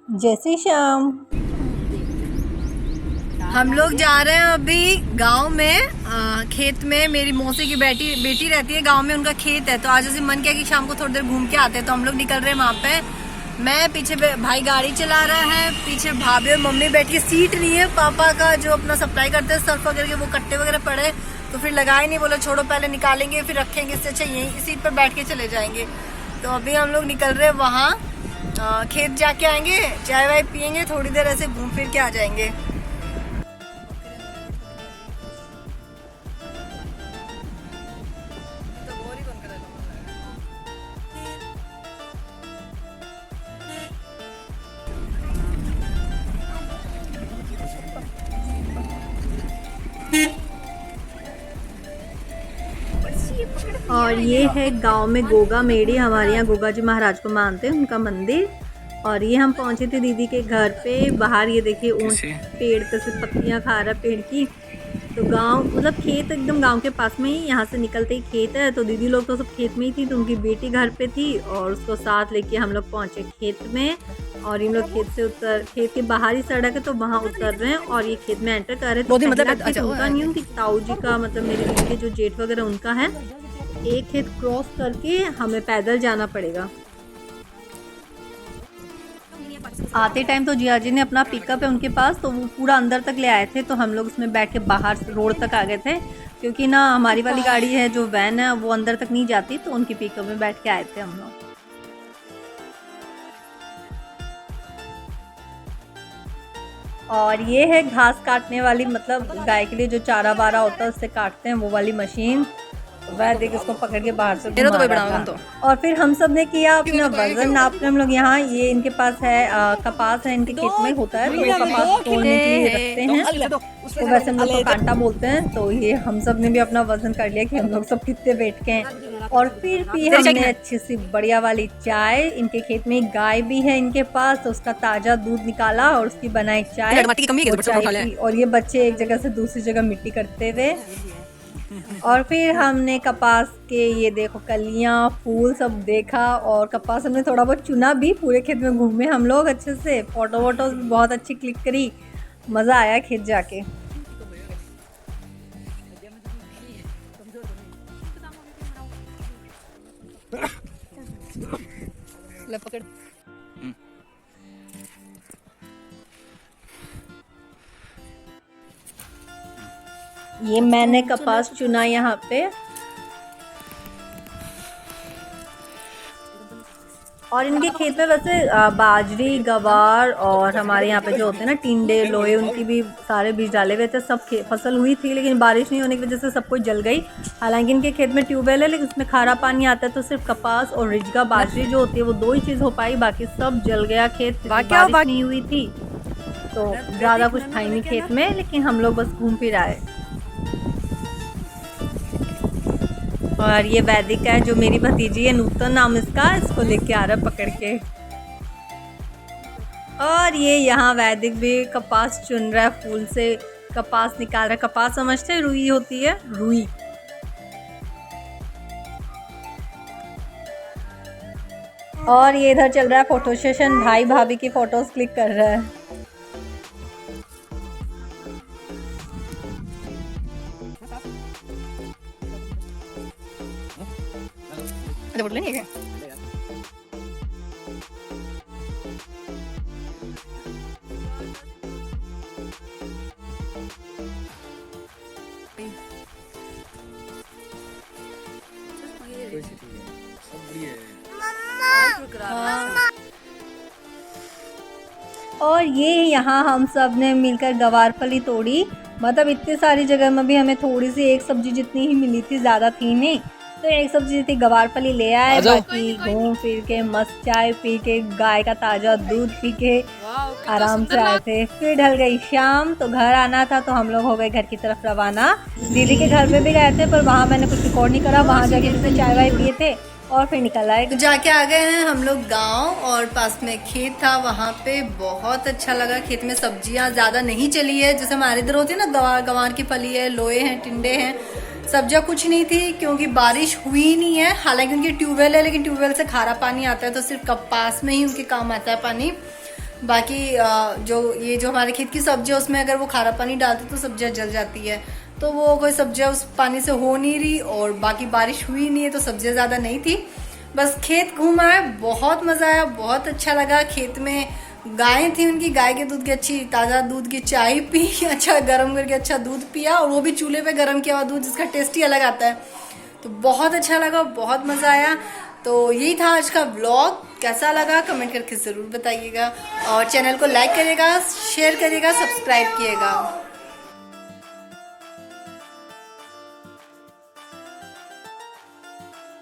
जय श्री श्याम। हम लोग जा रहे हैं अभी गांव में, खेत में। मेरी मौसी की बेटी रहती है गांव में, उनका खेत है। तो आज ऐसे मन किया कि शाम को थोड़ी देर घूम के आते हैं, तो हम लोग निकल रहे हैं वहाँ पे। मैं पीछे, भाई गाड़ी चला रहा है, पीछे भाभी और मम्मी बैठ के। सीट नहीं है पापा का जो अपना सप्लाई करते हैं सर्फ वगैरह के, वो कट्टे वगैरह पड़े तो फिर लगाए नहीं, बोले छोड़ो पहले निकालेंगे फिर रखेंगे, इससे अच्छा यहीं सीट पर बैठ के चले जाएंगे। तो अभी हम लोग निकल रहे हैं वहाँ, खेत जाके आएंगे, चाय वाय पियेंगे, थोड़ी देर ऐसे घूम फिर के आ जाएंगे। और ये है गांव में गोगा मेड़ी, हमारे यहाँ गोगा जी महाराज को मानते हैं, उनका मंदिर। और ये हम पहुंचे थे दीदी के घर पे। बाहर ये देखिए ऊंट पेड़ पे से पत्तियां खा रहा है पेड़ की। तो गांव मतलब खेत एकदम गांव के पास में ही, यहाँ से निकलते ही खेत है। तो दीदी लोग तो सब खेत में ही थी, तो उनकी बेटी घर पे थी और उसको साथ लेके हम लोग पहुंचे खेत में। और इन लोग खेत के बाहरी सड़क है तो वहाँ उतर रहे हैं और ये खेत में एंटर कर रहे हैं। तो मतलब उनका नहीं, उनकी ताऊ जी का, मतलब मेरे दीदी के जो जेठ वगैरह उनका है। एक खेत क्रॉस करके हमें पैदल जाना पड़ेगा। आते टाइम तो जिया जी ने अपना पिकअप है उनके पास, तो वो पूरा अंदर तक ले आए थे। तो हम लोग उसमें बैठ के बाहर रोड तक आ गए थे, क्योंकि ना हमारी वाली गाड़ी है जो वैन है वो अंदर तक नहीं जाती, तो उनकी पिकअप में बैठ के आए थे हम लोग। और ये है घास काटने वाली, मतलब गाय के लिए जो चारा बारा होता है उससे काटते हैं, वो वाली मशीन। वह देख इसको पकड़ के बाहर से घुमा रहा था। और फिर हम सब ने किया अपना वजन नापने। हम लोग यहाँ, ये इनके पास है कपास है, इनके खेत में होता है, तो वो कपास तोड़ने के लिए रखते हैं, तो वैसे हम लोग को कांटा बोलते हैं। तो ये हम सब ने भी अपना वजन कर लिया कि हम लोग सब कितने बैठ के हैं। और फिर पी हमने अच्छी सी बढ़िया वाली चाय। इनके खेत में एक गाय भी है इनके पास, तो उसका ताजा दूध निकाला और उसकी बनाई चाय। और ये बच्चे एक जगह से दूसरी जगह मिट्टी करते हुए। और फिर हमने कपास के ये देखो कलियां फूल सब देखा, और कपास हमने थोड़ा बहुत चुना भी। पूरे खेत में घूमे हम लोग अच्छे से, फोटो वोटो भी बहुत अच्छी क्लिक करी, मज़ा आया खेत जाके। पकड़। ये मैंने कपास चुना यहाँ पे। और इनके खेत में वैसे बाजरी, गवार और हमारे यहाँ पे जो होते हैं ना टिंडे, लोहे, उनकी भी सारे बीज डाले हुए थे। सब फसल हुई थी, लेकिन बारिश नहीं होने की वजह से सब कुछ जल गई। हालांकि इनके खेत में ट्यूबवेल है, लेकिन उसमें खारा पानी आता है, तो सिर्फ कपास और रिजगा बाजरी जो होती है वो दो ही चीज़ हो पाई, बाकी सब जल गया खेत। बारिश नहीं हुई थी तो ज़्यादा कुछ था ही नहीं खेत में, लेकिन हम लोग बस घूम फिर आए। और ये वैदिक है जो मेरी भतीजी है, नूतन नाम इसका, इसको लेके आ रहा है पकड़ के। और ये यहाँ वैदिक भी कपास चुन रहा है, फूल से कपास निकाल रहा है। कपास समझते हैं, रुई होती है, रुई। और ये इधर चल रहा है फोटो सेशन, भाई भाभी की फोटोज क्लिक कर रहा है। बोल लेंगे क्या? और ये यहाँ हम सब ने मिलकर गवार फली तोड़ी। मतलब इतनी सारी जगह में भी हमें थोड़ी सी एक सब्जी जितनी ही मिली थी, ज़्यादा थी नहीं। तो एक सब्जी थी गवार फली ले आए, बाकी घूम फिर के मस्त चाय पी के, गाय का ताज़ा दूध पी के आराम से आए थे। फिर ढल गई शाम, तो घर आना था, तो हम लोग हो गए घर की तरफ रवाना। दीदी के घर पे भी गए थे, पर वहाँ मैंने कुछ रिकॉर्ड नहीं करा, वहाँ जाके जैसे चाय वाय पिए थे और फिर निकल आए। तो जाके आ गए हैं हम लोग गांव, और पास में खेत था, वहाँ पे बहुत अच्छा लगा। खेत में सब्जियां ज़्यादा नहीं चली है, जैसे हमारे इधर होती है ना, गंवार की फली है, लोहे हैं, टिंडे हैं। सब्जियां कुछ नहीं थी क्योंकि बारिश हुई नहीं है। हालांकि उनकी ट्यूबवेल है, लेकिन ट्यूबवेल से खारा पानी आता है, तो सिर्फ कपास में ही उनके काम आता है पानी। बाकी जो हमारे खेत की सब्जी है उसमें अगर वो खारा पानी डालते तो सब्जियां जल जाती है, तो वो कोई सब्जियां उस पानी से हो नहीं रही, और बाकी बारिश हुई नहीं है तो सब्जियां ज़्यादा नहीं थी। बस खेत घूम आए, बहुत मज़ा आया, बहुत अच्छा लगा। खेत में गायें थी, उनकी गाय के दूध की अच्छी ताज़ा दूध की चाय पी, अच्छा गर्म करके अच्छा दूध पिया, और वो भी चूल्हे पे गर्म किया हुआ दूध, जिसका टेस्ट ही अलग आता है। तो बहुत अच्छा लगा, बहुत मज़ा आया। तो यही था आज का व्लॉग, कैसा लगा कमेंट करके ज़रूर बताइएगा, और चैनल को लाइक करिएगा, शेयर करिएगा, सब्सक्राइब कीजिएगा।